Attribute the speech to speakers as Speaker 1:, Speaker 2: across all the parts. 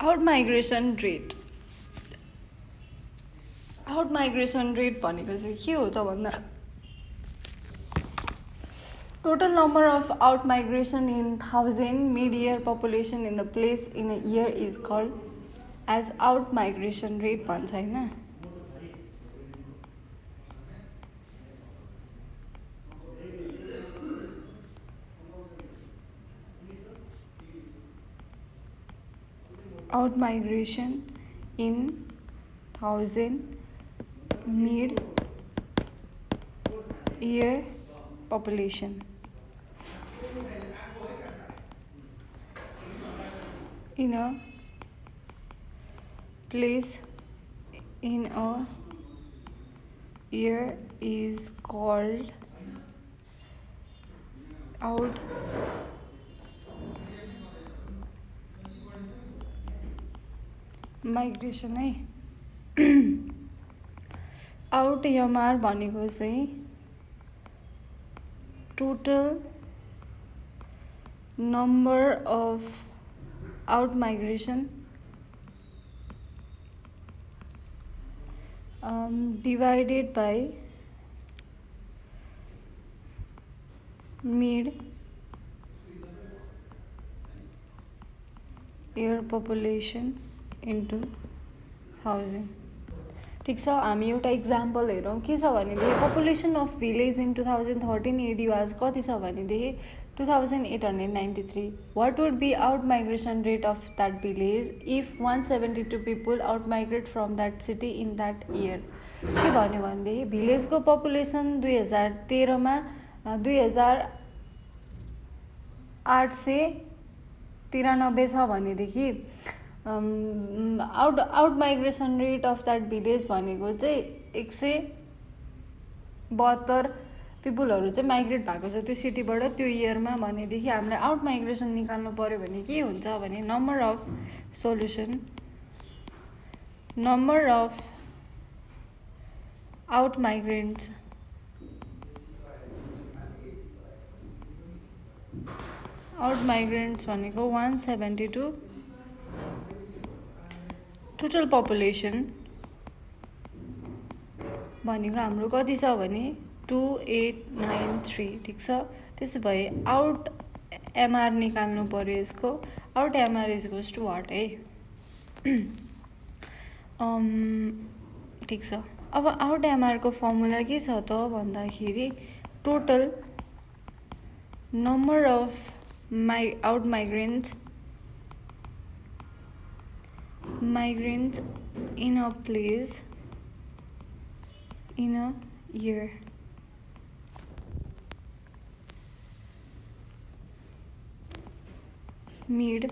Speaker 1: Out migration rate भनेको चाहिँ के हो त भन्दा total number of out migration in 1000 mid-year population in the place in a year is called as out migration rate भन्छ हैन out migration in 1000 mid year population in a place in a year is called out migration है out MR भनेको चाहिँ total number of out migration divided by mid year population into 1000 ठिक छ हामी एउटा example हेरौँ के छ भनेदेखि population of village in 2013 AD was कति छ भनेदेखि 2893 what would be out migration rate of that village if 172 people out migrate from that city in that year के भन्यो भनेदेखि भिलेजको पपुलेसन 2013मा 2893 छ भनेदेखि out migration rate of that village भनेको चाहिँ 172 पिपुलहरू चाहिँ माइग्रेट भएको छ त्यो सिटीबाट त्यो इयरमा भनेदेखि हामीलाई आउट माइग्रेसन निकाल्नु पर्यो भने के हुन्छ भने नम्बर अफ आउट माइग्रेन्ट्स भनेको 172 टोटल पपुलेसन भनेको हाम्रो कति छ भने 2893 ठिक छ त्यसो भए आउट एमआर निकाल्नु पर्यो यसको out MR is equals to what है ठिक छ अब आउट एमआर को फर्मुला के छ त भन्दाखेरि total number of out migrants in a place in a year mid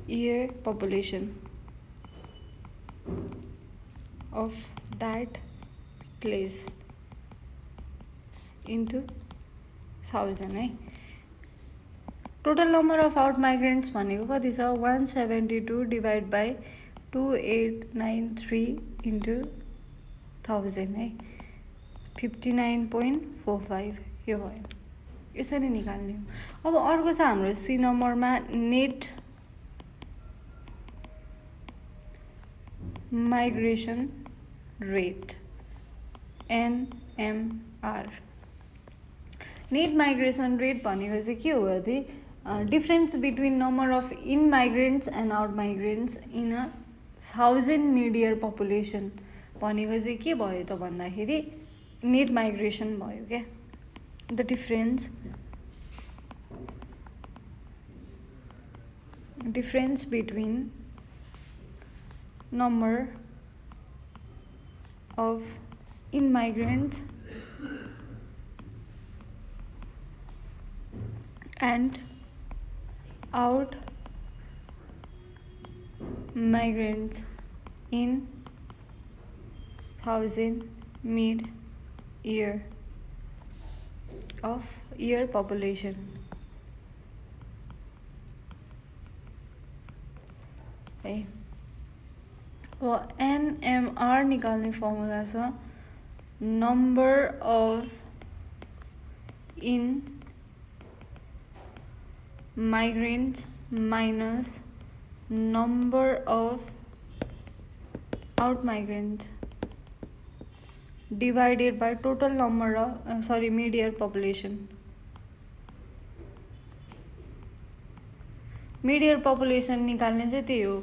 Speaker 1: year population of that place into 1000 है total number of out migrants भनेको कति छ 172 डिभाइड बाई 2893 इन्टु 1000 है 59.45 यो भयो यसरी निकाल्ने हो अब अर्को छ हाम्रो सी नम्बरमा net migration rate NMR net migration rate भनेको चाहिँ के हो अरे difference between number of in migrants and out migrants in a 1000 mid-year population भनेको चाहिँ के भयो त भन्दाखेरि नेट माइग्रेसन भयो क्या the difference between number of in migrants and out migrants in 1000 mid-year of year population है NMR निकाल्ने फर्मुला छ number of in migrants minus number of out migrants divided by total number of mid year population. Mid year population निकाल्ने चाहिँ त्यही हो.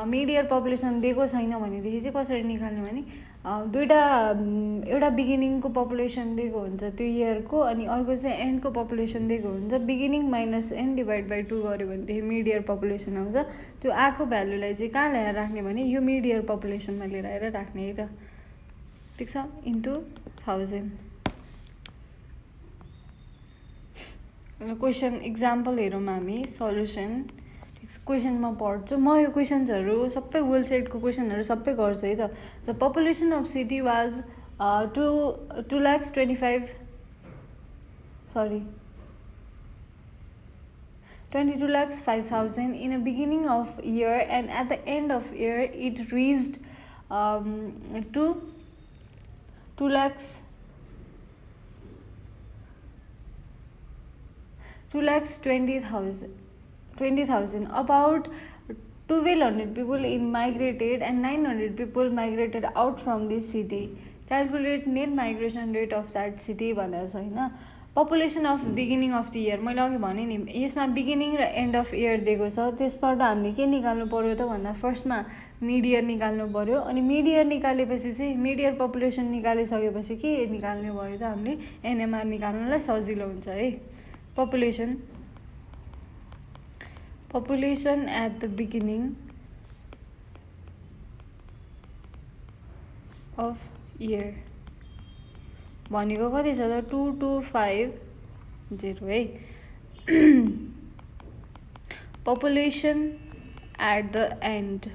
Speaker 1: Mid year population दिएको छैन भनेदेखि चाहिँ कसरी निकाल्ने भने दुईवटा एउटा बिगिनिङको पपुलेसन दिएको हुन्छ त्यो इयरको, अनि अर्को चाहिँ एन्डको पपुलेसन दिएको हुन्छ. Beginning minus and divide by 2 गऱ्यो भनेदेखि मिड इयर पपुलेसन आउँछ. त्यो आएको भ्यालुलाई चाहिँ कहाँ ल्याएर राख्ने भने यो मिड इयर पपुलेसनमा लिएर आएर राख्ने है त. ठिक छ. इन्टु 1000. क्वेसन इक्जाम्पल हेरौँ हामी. सल्युसन क्वेसनमा पढ्छु म. यो क्वेसन्सहरू सबै वेल सेटको क्वेसनहरू सबै गर्छु है त. The population of city was 22,05,000 in a beginning of year, and at the end of year it reached to 2,20,000. About 1,200 people migrated and 900 people migrated out from this city. Calculate net migration rate of that city भनेको छ होइन. Population of beginning of the year मैले अघि भने नि, यसमा beginning र and of year दिएको छ. त्यसबाट हामीले के निकाल्नु पऱ्यो त भन्दा फर्स्टमा मिड इयर निकाल्नु पऱ्यो. अनि मिड इयर निकालेपछि चाहिँ मिड इयर पपुलेसन निकालिसकेपछि के निकाल्ने भयो त हामीले एनएमआर निकाल्नुलाई सजिलो हुन्छ है. population at the beginning of year भनेको कति छ त 2250 है. population at the end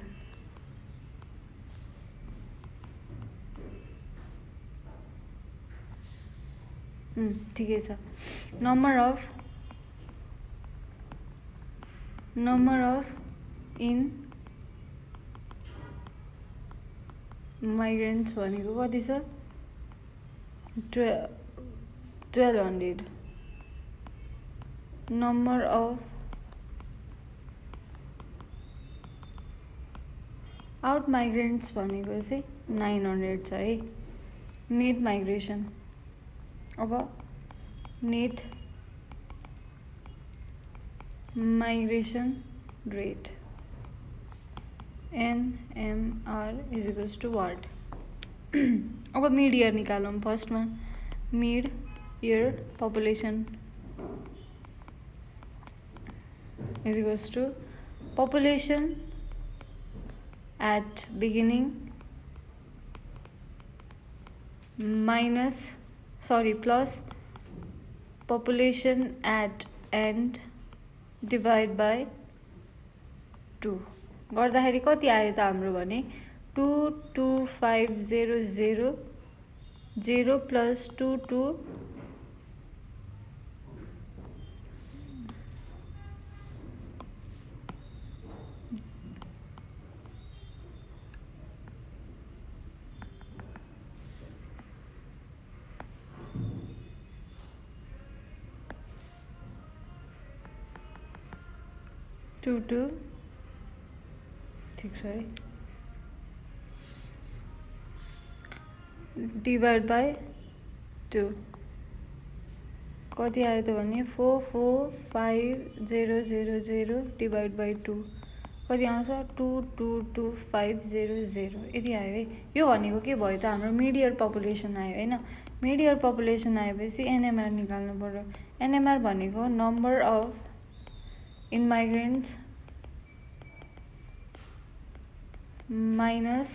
Speaker 1: ठिकै छ. number of in migrants भनेको कति छ 1200. number of आउट माइग्रेन्ट्स भनेको चाहिँ 900 छ है. Net migration. अब net migration rate NMR is equals to what. अब मिड इयर निकालौँ. फर्स्टमा mid year population is equals to population at beginning plus population at end divide by 2 गर्दाखेरि कति आयो त हाम्रो भने 22500 0 plus 22 2 ठीक छ है. डिभाइड बाई 2 कति आयो त भने 44500 डिभाइड बाई 2 कति आउँछ 222500 यति आयो है. यो भनेको के भयो त हाम्रो मिड इयर पपुलेसन आयो होइन. मिड इयर पपुलेसन आएपछि एनएमआर निकाल्नु पर्यो. एनएमआर भनेको number of in migrants minus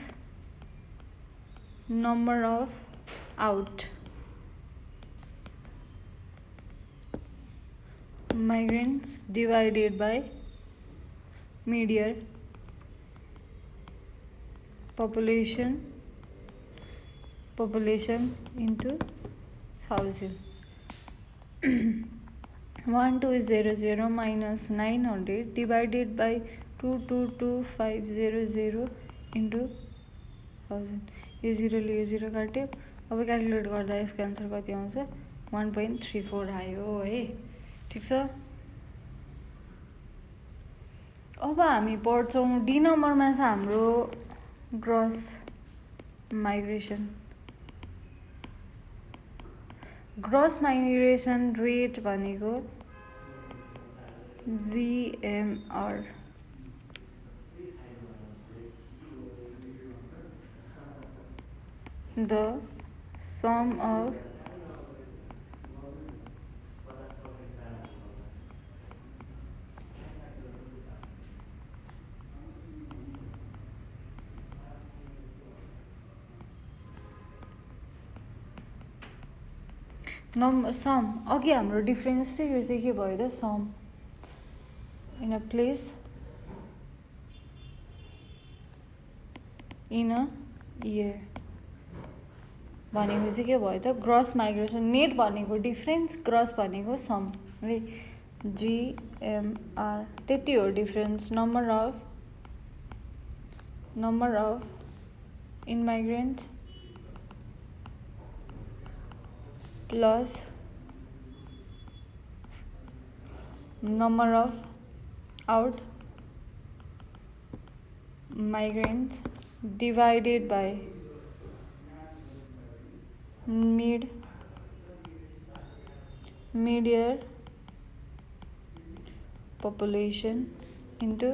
Speaker 1: number of out migrants divided by mid year population into 1000. 1200 minus 900 divided by 222,500 into 1000. यो 0 ले यो 0 काट्यो. अब क्यालकुलेट गर्दा यसको आन्सर कति आउँछ 1.34 आयो है. ठिक छ. अब हामी पढ्छौँ डी नम्बरमा छ हाम्रो gross migration. Gross migration rate भनेको GMR। The sum of sum अघि हाम्रो डिफरेन्स थियो, यो चाहिँ के भयो त sum in a place in a year भनेको चाहिँ के भयो त ग्रस माइग्रेसन। नेट भनेको डिफरेन्स, ग्रस भनेको सम है। GMR त्यति हो difference. Number of immigrants plus number of out migrants divided by mid-year population into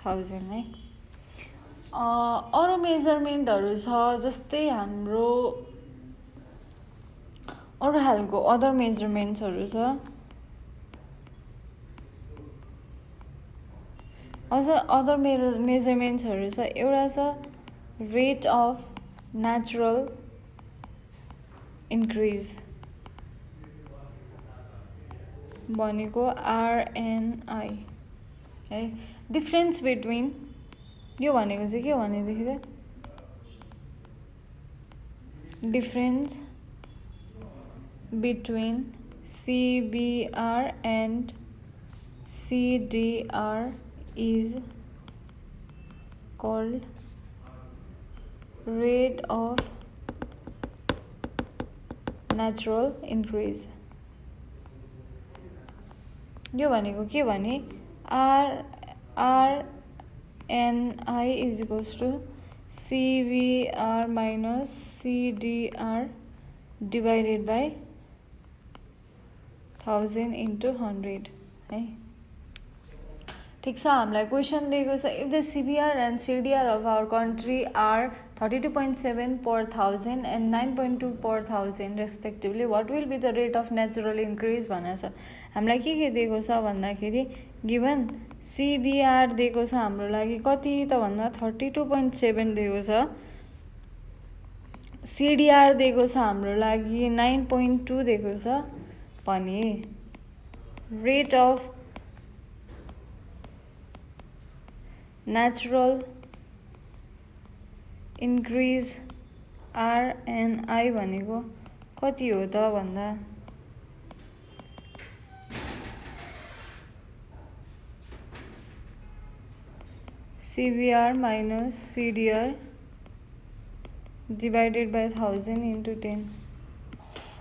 Speaker 1: 1000 है। अरू मेजरमेन्टहरू छ जस्तै हाम्रो अरू खालको अदर मेजरमेन्ट्सहरू छ। अझ अदर मेजरमेन्ट्सहरू छ। एउटा छ रेट अफ नेचुरल इन्क्रिज भनेको RNI है। डिफरेन्स बिट्विन यो भनेको चाहिँ के भनेदेखि त difference between CBR and CDR is called rate of natural increase। यो भनेको के भने RNI is equals to CBR minus CDR divided by 1000 into 100 है। ठिक छ। हामीलाई क्वेसन दिएको छ if the CBR and CDR of our country are 32.7 per thousand and 9.2 per thousand respectively what will be the rate of natural increase भनेको छ। हामीलाई के दिएको छ भन्दाखेरि गिभन CBR दिएको छ हाम्रो लागि कति त भन्दा 32.7 दिएको छ। CDR दिएको छ हाम्रो लागि 9.2 दिएको छ भने rate of natural increase RNI भनेको कति हो त भन्दा CBR minus CDR divided by 1000 into 10।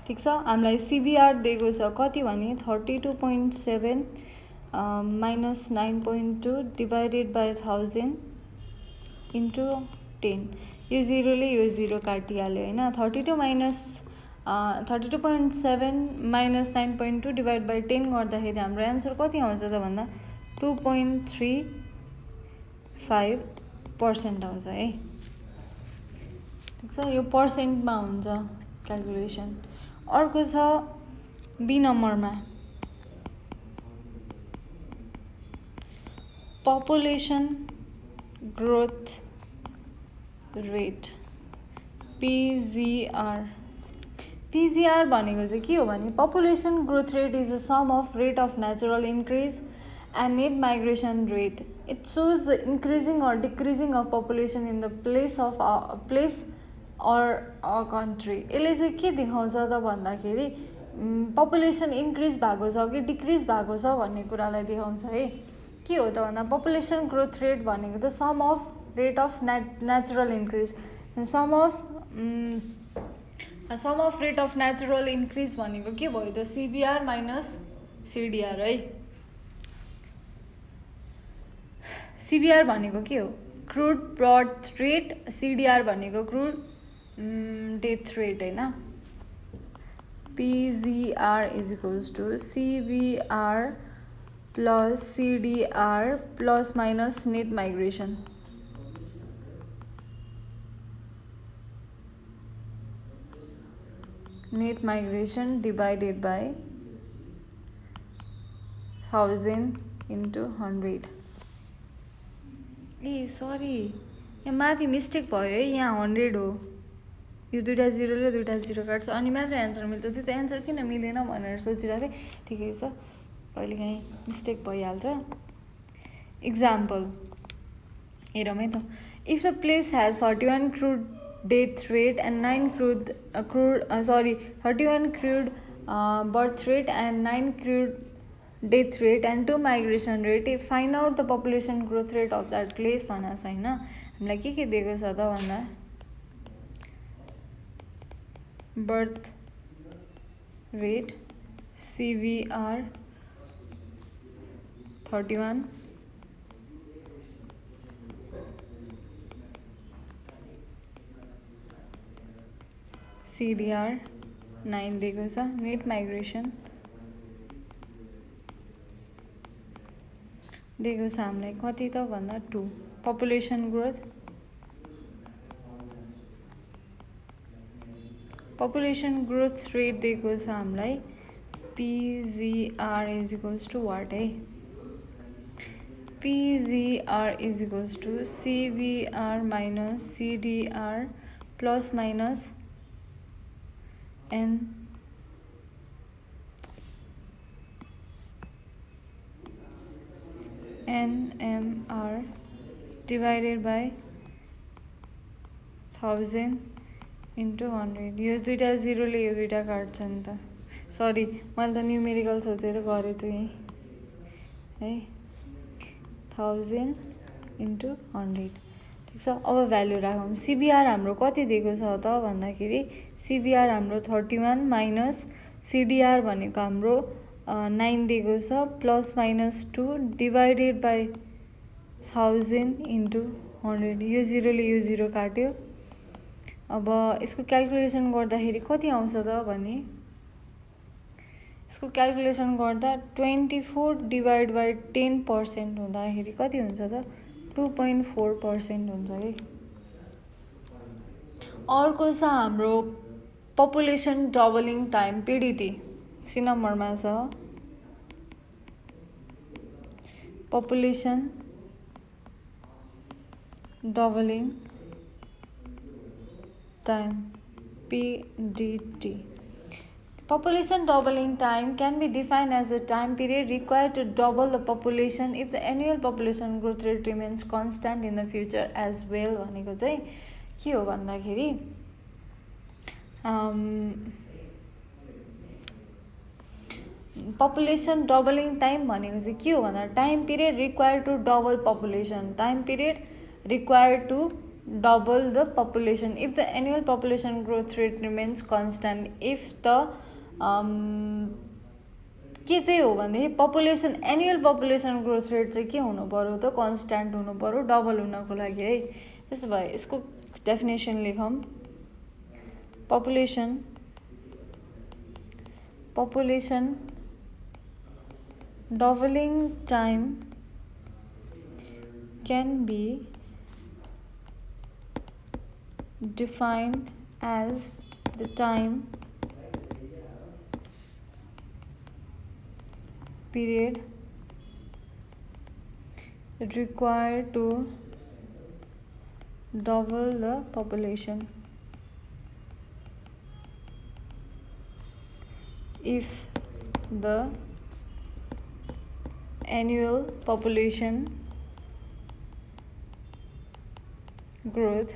Speaker 1: ठिक छ। हामीलाई CBR दिएको छ कति भने 32.7 minus 9.2 divided by 1000 into 10। यो 0 ले यो 0 काटिहाल्यो हैन। 32 minus 32.7 minus 9.2 divided by 10 गर्दाखेरि हाम्रो आन्सर कति आउँछ त भन्दा 2.35% आउँछ है। ठिक छ। यो पर्सेन्टमा हुन्छ क्याल्कुलेसन। अर्को छ बी नम्बरमा population growth rate PGR। PGR भनेको चाहिँ के हो भने population growth rate is a sum of rate of natural increase and net migration rate. It shows the increasing or decreasing of population in the place or a country. यसले चाहिँ के देखाउँछ त भन्दाखेरि पपुलेसन इन्क्रिज भएको छ कि decrease भएको छ भन्ने कुरालाई देखाउँछ है। के हो त भन्दा पपुलेसन ग्रोथ रेट भनेको त sum of rate of natural increase sum of rate of natural increase भनेको के भयो त CBR माइनस CDR है। सिबिआर भनेको के हो? क्रुड बर्थ रेट, सिडिआर भनेको क्रुड डेथ रेट होइन। PGR is equals to CBR plus CDR plus minus net migration. Net migration divided by 1000 into 100। ए सरी, यहाँ माथि मिस्टेक भयो है, यहाँ 100 हो। यो दुईवटा जिरो र दुईवटा जिरो काट्छ अनि मात्र एन्सर मिल्छ। त्यो त एन्सर किन मिलेन भनेर सोचिरहेको थिएँ। ठिकै छ, कहिलेकाहीँ मिस्टेक भइहाल्छ। इक्जाम्पल हेरौँ है त। If the place has 31 crude death rate and 9 31 crude birth rate and 9 crude death rate and 2 migration rate, find out the population growth rate of that place भनेको छ होइन। हामीलाई के दिएको छ त भन्दा बर्थ रेट सिबिआर 31, सिडिआर 9 दिएको छ, नेट माइग्रेसन दिएको छ हामीलाई कति त भन्दा 2, पपुलेसन ग्रोथ रेट दिएको छ हामीलाई PGR is equals to what है? PGR is equals to CBR minus CDR plus minus NMR divided by 1000 into 100। यो दुईवटा जिरोले यो दुईवटा काट्छ नि त। सरी, मैले त न्युमेरिकल सोचेर गरेछु यहीँ है। 1000 into 100। ठिक छ, अब भ्यालु राखौँ। सिबिआर हाम्रो कति दिएको छ त भन्दाखेरि सिबिआर हाम्रो 31 माइनस सिडिआर भनेको हाम्रो 9 दिएको छ plus minus 2 divided by 1000 into 100। यो जिरोले यो जिरो काट्यो। अब यसको क्यालकुलेसन गर्दाखेरि कति आउँछ त भने यसको क्यालकुलेसन गर्दा 24 डिभाइड बाई 10% हुँदाखेरि कति हुन्छ त 2.4% हुन्छ है। अर्को छ हाम्रो population doubling time PDT, C नम्बरमा छ population doubling time PDT। Population doubling time can be defined as the time period required to double the population if the annual population growth rate remains constant in the future as well। भनेको चाहिँ के हो भन्दाखेरि population doubling time भनेको चाहिँ के हो भन्दा time period required to double population, time period required to double the population if the annual population growth rate remains constant। if the के चाहिँ हो भने population annual population growth rate चाहिँ के हुनु पर्यो त कन्स्ट्यान्ट हुनु पर्यो डबल हुनको लागि है। त्यसो भए यसको डेफिनेसन लेखौँ। Population doubling time can be defined as the time period required to double the population if the annual population growth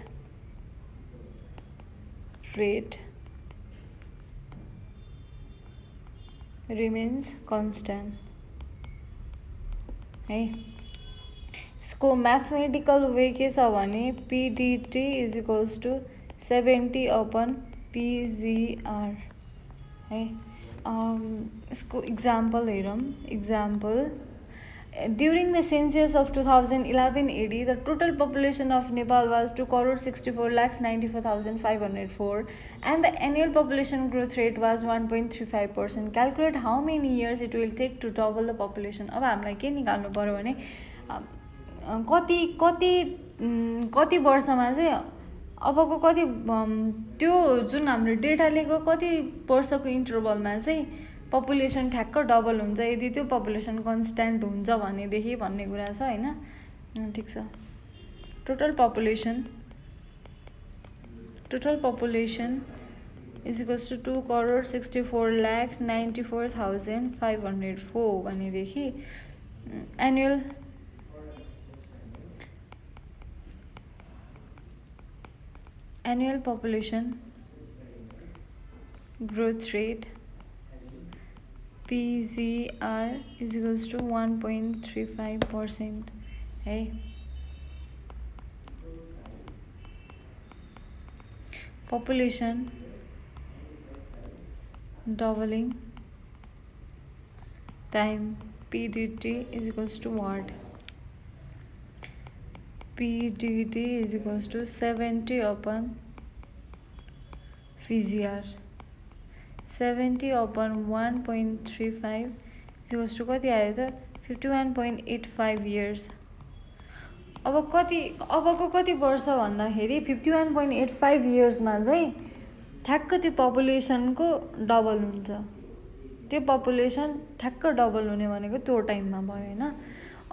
Speaker 1: rate remains constant है। इसको मैथमेटिकल वे के छ भने PDT is equals to 70 upon PGR है। इसको example हेरौँ। Example During the census of 2011 AD, the total population of Nepal was 2,64,94,504 and the annual population growth rate was 1.35%. Calculate how many years it will take to double the population. अब हामीलाई के निकाल्नु पर्यो भने कति कति कति वर्षमा चाहिँ अबको कति त्यो जुन हाम्रो डेटा लिएको कति वर्षको इन्टरभलमा चाहिँ पपुलेसन ठ्याक्क डबल हुन्छ यदि त्यो पपुलेसन कन्स्ट्यान्ट हुन्छ भनेदेखि भन्ने कुरा छ हैन ठीक छ total population is equals to 2,64,94,504 भनेदेखि annual population growth rate PGR is equals to 1.35%. Hey, population doubling time PDT is equals to what? PDT is equals to 70 upon PGR. 70 upon 1.35 is equals to कति आयो त 51.85 years. अबको कति वर्ष भन्दाखेरि 51.85 इयर्समा चाहिँ ठ्याक्क त्यो पपुलेसनको डबल हुन्छ. त्यो पपुलेसन ठ्याक्क डबल हुने भनेको त्यो टाइममा भयो हैन.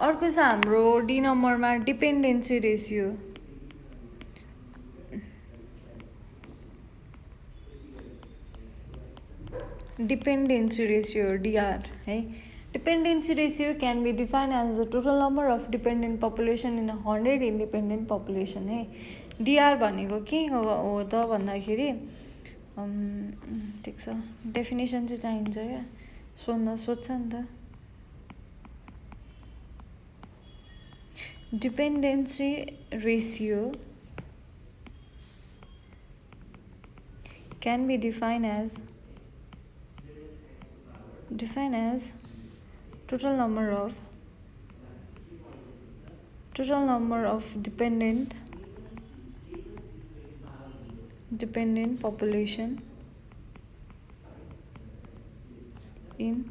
Speaker 1: अर्को छ हाम्रो डी नम्बरमा dependency ratio. Dependency ratio DR है. Dependency ratio can be defined as the total number of dependent population in 100 independent population है. DR भनेको के हो त भन्दाखेरि ठीक छ डेफिनेसन चाहिँ चाहिन्छ क्या सोध्छ नि त. Dependency ratio can be defined as total number of dependent population in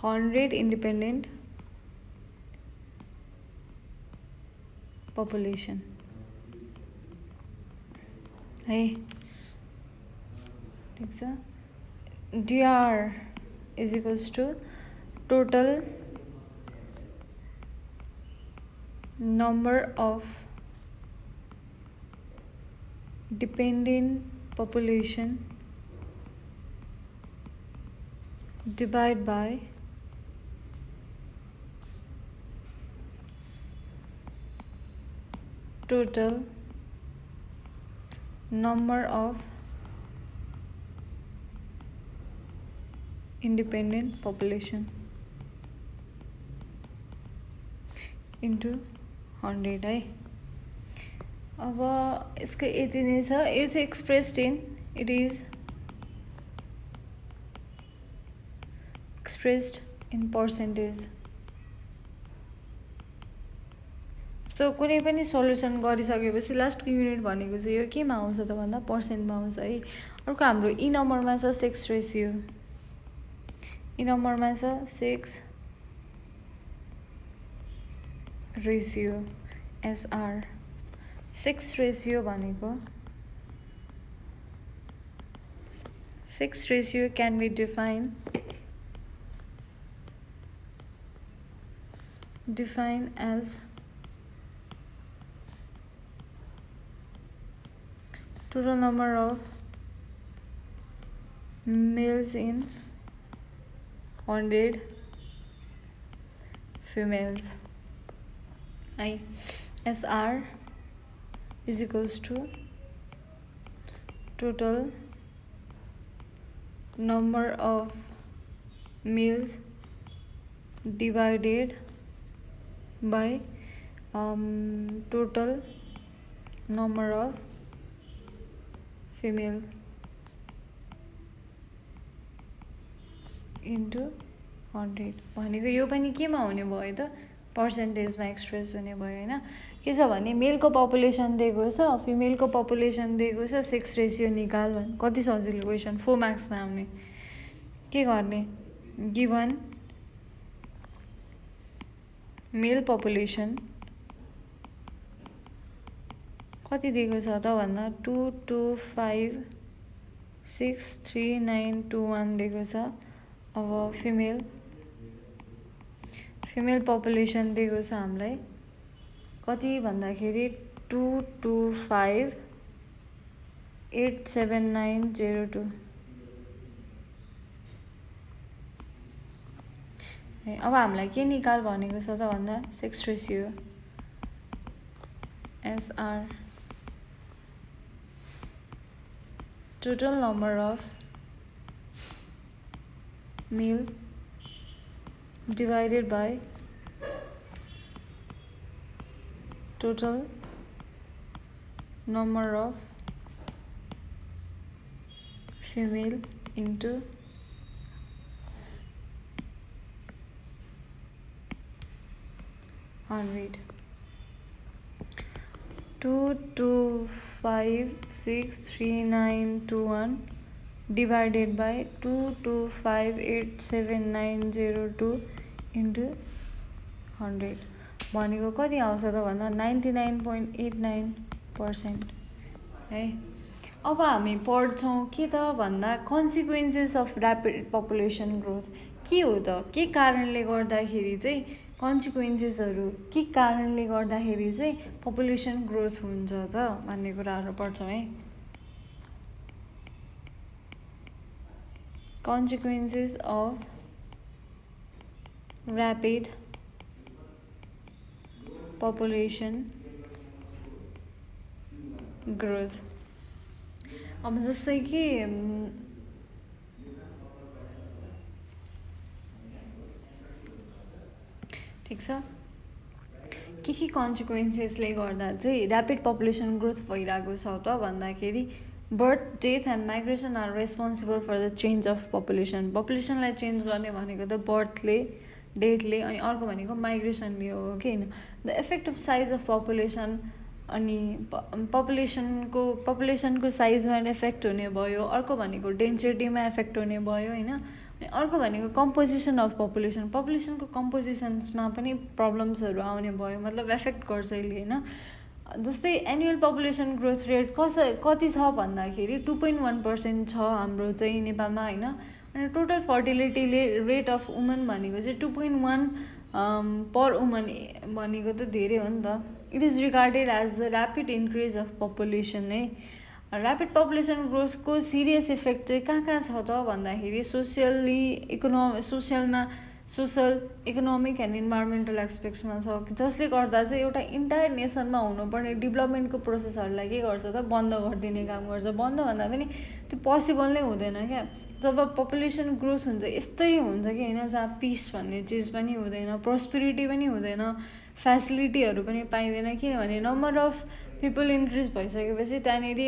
Speaker 1: 100 independent population है. ठीक छ. DR is equals to total number of dependent population divided by total number of independent population into 100 है. अब यसको यति नै छ. यो चाहिँ expressed in it is expressed in percentage. So कुनै पनि सोल्युसन गरिसकेपछि लास्टको युनिट भनेको चाहिँ यो केमा आउँछ त भन्दा पर्सेन्टमा आउँछ है. अर्को हाम्रो ई नम्बरमा छ सेक्स रेसियो. ई नम्बरमा छ sex ratio SR. Sex ratio भनेको sex ratio can be define as total number of males in 100 females. SR is equals to total number of males divided by total number of female into 100 भनेको यो पनि केमा हुने भयो त पर्सेन्टेजमा express हुने भयो होइन के छ भने मेलको पपुलेसन दिएको छ फिमेलको पपुलेसन दिएको छ 6 रेसियो निकाल भने कति सजिलो क्वेसन 4 मार्क्समा आउने के गर्ने गिभन मेल पपुलेसन कति दिएको छ त भन्दा 2256391 दिएको छ अब फिमेल पपुलेसन दिएको छ हामीलाई कति भन्दाखेरि 225,87902 अब हामीलाई के निकाल भनेको छ त भन्दा 6 ratio SR total number of male divided by total number of female into 100 225,63921 divided by 225,87902 into 100 भनेको कति आउँछ त भन्दा 99.89% है अब हामी पढ्छौँ के त भन्दा consequences of rapid population growth के हो त के कारणले गर्दाखेरि चाहिँ कन्सिक्वेन्सेसहरू के कारणले गर्दाखेरि चाहिँ पपुलेसन ग्रोथ हुन्छ त भन्ने कुराहरू पढ्छौँ है consequences of rapid population growth अब जस्तै कि ठिक छ के कन्सिक्वेन्सेसले गर्दा चाहिँ ऱ्यापिड पपुलेसन ग्रोथ भइरहेको छ त भन्दाखेरि birth death and migration are responsible for the change of पपुलेसनलाई चेन्ज गर्ने भनेको त बर्थले डेथले अनि अर्को भनेको माइग्रेसनले हो कि होइन the effect of size of population अनि पपुलेसनको साइजमा इफेक्ट हुने भयो अर्को भनेको डेन्सिटीमा इफेक्ट हुने भयो होइन अनि अर्को भनेको कम्पोजिसन अफ पपुलेसनको कम्पोजिसन्समा पनि प्रब्लम्सहरू आउने भयो मतलब इफेक्ट गर्छ यसले होइन जस्तै एनुअल पपुलेसन ग्रोथ रेट कति छ भन्दाखेरि 2.1% छ हाम्रो चाहिँ नेपालमा होइन अनि total fertility rate of woman भनेको चाहिँ 2.1 पर वुमन भनेको त धेरै हो नि त it is regarded as the rapid increase of population है ऱ्यापिड पपुलेसन ग्रोथको सिरियस इफेक्ट चाहिँ कहाँ छ त भन्दाखेरि सोसल इकोनोमिक एन्ड इन्भाइरोमेन्टल एस्पेक्ट्समा छ जसले गर्दा चाहिँ एउटा इन्टायर नेसनमा हुनुपर्ने डेभलपमेन्टको प्रोसेसहरूलाई के गर्छ त बन्द गरिदिने काम गर्छ बन्द भन्दा पनि त्यो पोसिबल नै हुँदैन क्या जब पपुलेसन ग्रोथ हुन्छ यस्तै हुन्छ कि होइन जहाँ पिस भन्ने चिज पनि हुँदैन प्रोस्पेरिटी पनि हुँदैन फेसिलिटीहरू पनि पाइँदैन किनभने नम्बर अफ पिपल इन्क्रिज भइसकेपछि त्यहाँनिर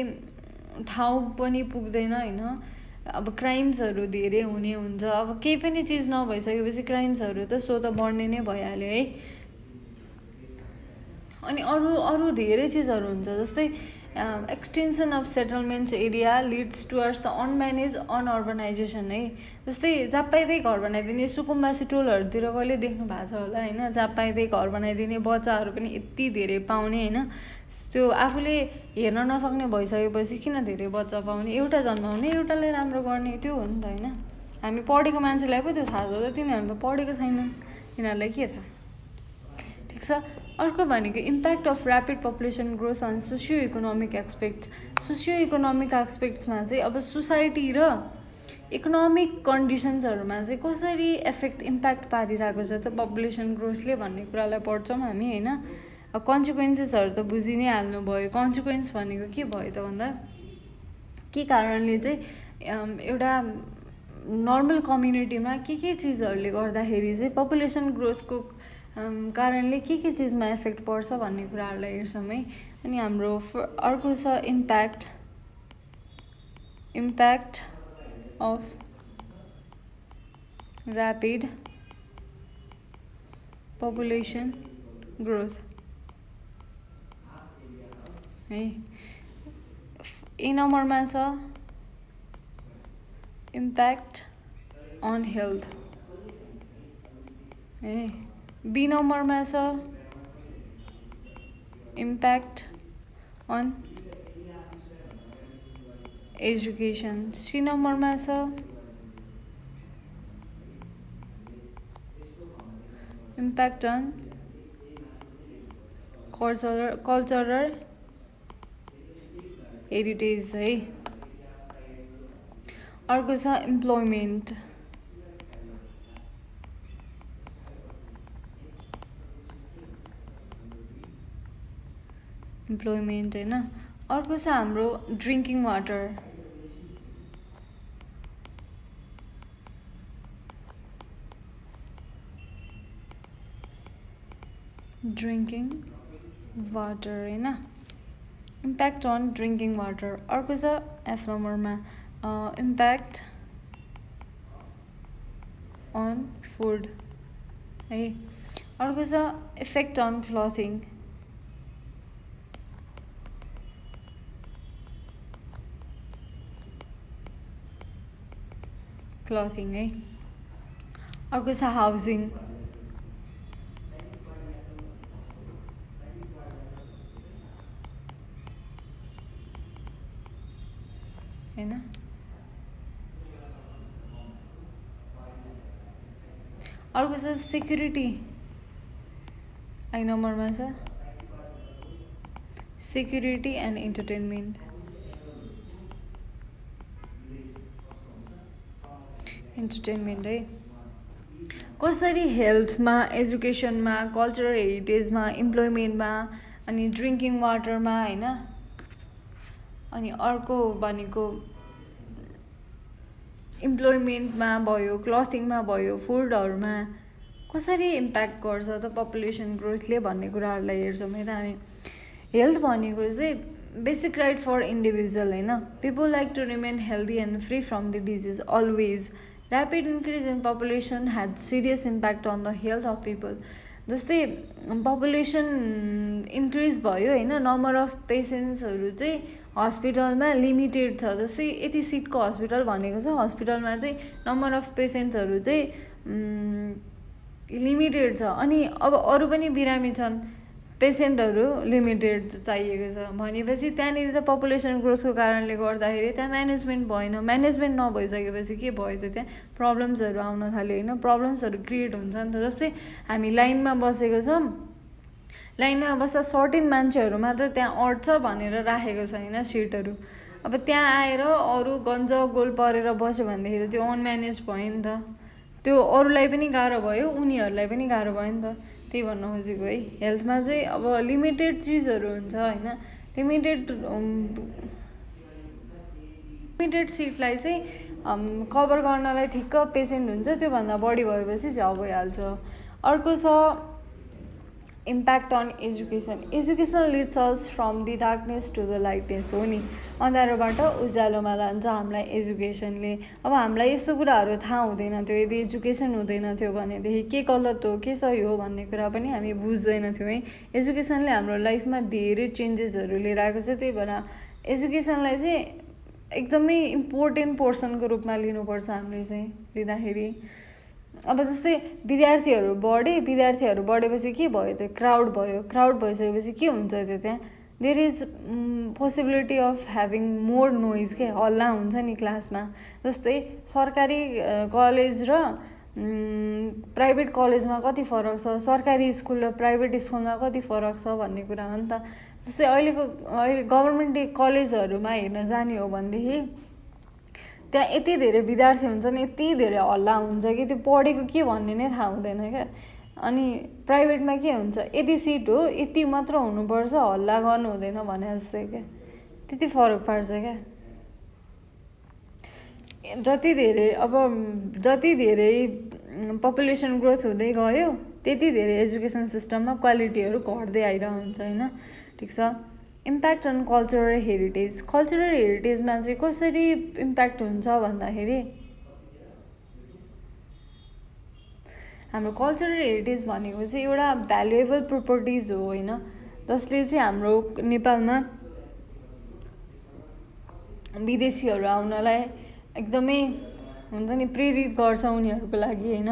Speaker 1: ठाउँ पनि पुग्दैन होइन अब क्राइम्सहरू धेरै हुने हुन्छ अब केही पनि चिज नभइसकेपछि क्राइम्सहरू त सो त बढ्ने नै भइहाल्यो है अनि अरू धेरै चिजहरू हुन्छ जस्तै extension of settlements area leads towards the unmanaged unurbanization है जस्तै जहाँ पाइँदै घर बनाइदिने सुकुम्बासी टोलहरूतिर कहिले देख्नु भएको छ होला होइन जहाँ पाइँदै घर बनाइदिने बच्चाहरू पनि यति धेरै पाउने होइन त्यो आफूले हेर्न नसक्ने भइसकेपछि किन धेरै बच्चा पाउने एउटा जन्माउने एउटालाई राम्रो गर्ने त्यो हो नि त होइन हामी पढेको मान्छेलाई पो त्यो थाहा छ त तिनीहरू त पढेको छैनन् तिनीहरूलाई के थाहा ठिक छ अर्को भनेको impact of rapid population growth on socio economic एस्पेक्ट्समा चाहिँ अब सोसाइटी र इकोनोमिक कन्डिसन्सहरूमा चाहिँ कसरी इम्प्याक्ट पारिरहेको छ त पपुलेसन ग्रोथले भन्ने कुरालाई पढ्छौँ हामी होइन अब कन्सिक्वेन्सेसहरू त बुझि नै हाल्नुभयो कन्सिक्वेन्स भनेको के भयो त भन्दा के कारणले चाहिँ एउटा नर्मल कम्युनिटीमा के चिजहरूले गर्दाखेरि चाहिँ पपुलेसन ग्रोथको कारणले के चिजमा इफेक्ट पर्छ भन्ने कुराहरूलाई हेर्छौँ है अनि हाम्रो अर्को छ impact of rapid population growth है। ए नम्बरमा छ इम्प्याक्ट अन हेल्थ है। बी नम्बरमा छ इम्प्याक्ट अन एजुकेसन। सी नम्बरमा छ इम्प्याक्ट अन कल्चरल हेरिटेज है। अर्को छ इम्प्लोइमेन्ट। इम्प्लोइमेन्ट होइन। अर्को छ हाम्रो ड्रिङ्किङ वाटर। ड्रिङ्किङ वाटर होइन। Impact on drinking water. अर्को छ एफ नम्बरमा इम्प्याक्ट अन फुड है। अर्को छ इफेक्ट अन क्लथिङ। क्लथिङ है। अर्को छ हाउसिङ। होइन। अर्को छ सेक्युरिटी। आई नम्बरमा छ सेक्युरिटी एन्ड इन्टरटेनमेन्ट। इन्टरटेनमेन्ट है। कसरी हेल्थमा, एजुकेसनमा, कल्चरल हेरिटेजमा, इम्प्लोइमेन्टमा अनि ड्रिङ्किङ वाटरमा होइन। अनि अर्को भनेको इम्प्लोइमेन्टमा भयो, क्लथिङमा भयो, फुडहरूमा कसरी इम्प्याक्ट गर्छ त पपुलेसन ग्रोथले भन्ने कुराहरूलाई हेर्छौँ होइन हामी। हेल्थ भनेको चाहिँ बेसिक राइट फर इन्डिभिजुअल होइन। People like to remain healthy and free from the disease always. Rapid increase in population had serious impact on the health of people. जस्तै पपुलेसन इन्क्रिज भयो होइन, नम्बर अफ पेसेन्ट्सहरू चाहिँ हस्पिटलमा limited छ। जस्तै यति सिटको हस्पिटल भनेको छ, हस्पिटलमा चाहिँ नम्बर अफ पेसेन्ट्सहरू चाहिँ लिमिटेड छ। अनि अब अरू पनि बिरामी छन्, पेसेन्टहरू लिमिटेड चाहिएको छ भनेपछि त्यहाँनिर चाहिँ पपुलेसन ग्रोथको कारणले गर्दाखेरि त्यहाँ म्यानेजमेन्ट भएन। म्यानेजमेन्ट नभइसकेपछि के भयो त त्यहाँ प्रब्लम्सहरू आउन थाल्यो होइन। प्रब्लम्सहरू क्रिएट हुन्छ नि त। जस्तै हामी लाइनमा बसेको छौँ, लाइनमा बस्दा सर्टेन मान्छेहरू मात्र त्यहाँ अट्छ भनेर राखेको छ होइन सिटहरू। अब त्यहाँ आएर अरू गन्जगोल परेर बस्यो भनेदेखि त्यो अनम्यानेज भयो नि त। त्यो अरूलाई पनि गाह्रो भयो, उनीहरूलाई पनि गाह्रो भयो नि त। त्यही भन्न खोजेको है। हेल्थमा चाहिँ अब लिमिटेड चिजहरू हुन्छ होइन। लिमिटेड सिटलाई चाहिँ कभर गर्नलाई ठिक्क पेसेन्ट हुन्छ, त्योभन्दा बढी भएपछि चाहिँ भइहाल्छ। अर्को छ impact on education. Education leads us from the darkness to the lightness हो नि। अँध्यारोबाट उज्यालोमा लान्छ हामीलाई एजुकेसनले। अब हामीलाई यस्तो कुराहरू थाहा हुँदैन थियो, यदि एजुकेसन हुँदैन थियो भनेदेखि के गलत हो के सही हो भन्ने कुरा पनि हामी बुझ्दैन थियौँ है। एजुकेसनले हाम्रो लाइफमा धेरै चेन्जेसहरू लिएर आएको छ। त्यही भएर एजुकेसनलाई चाहिँ एकदमै इम्पोर्टेन्ट पोर्सनको रूपमा लिनुपर्छ हामीले चाहिँ लिँदाखेरि। अब जस्तै विद्यार्थीहरू बढेपछि के भयो त क्राउड भयो। क्राउड भइसकेपछि के हुन्छ त त्यहाँ there is possibility of having more noise के हल्ला हुन्छ नि क्लासमा। जस्तै सरकारी कलेज र प्राइभेट कलेजमा कति फरक छ, सरकारी स्कुल र प्राइभेट स्कुलमा कति फरक छ भन्ने कुरा हो नि त। जस्तै अहिले गभर्मेन्ट कलेजहरूमा हेर्न जाने हो भनेदेखि त्यहाँ यति धेरै विद्यार्थी हुन्छन्, यति धेरै हल्ला हुन्छ कि त्यो पढेको के भन्ने नै थाहा हुँदैन क्या। अनि प्राइभेटमा के हुन्छ, यति सिट हो यति मात्र हुनुपर्छ, हल्ला गर्नु हुँदैन भने जस्तै क्या। त्यति फरक पार्छ क्या। जति धेरै पपुलेसन ग्रोथ हुँदै गयो त्यति धेरै एजुकेसन सिस्टममा क्वालिटीहरू घट्दै आइरहेको हुन्छ होइन। ठिक छ। Impact on cultural heritage. Cultural हेरिटेजमा चाहिँ कसरी इम्प्याक्ट हुन्छ भन्दाखेरि हाम्रो कल्चरल हेरिटेज भनेको चाहिँ एउटा भ्यालुएबल प्रोपर्टिज हो होइन, जसले चाहिँ हाम्रो नेपालमा विदेशीहरू आउनलाई एकदमै हुन्छ नि प्रेरित गर्छ उनीहरूको लागि होइन।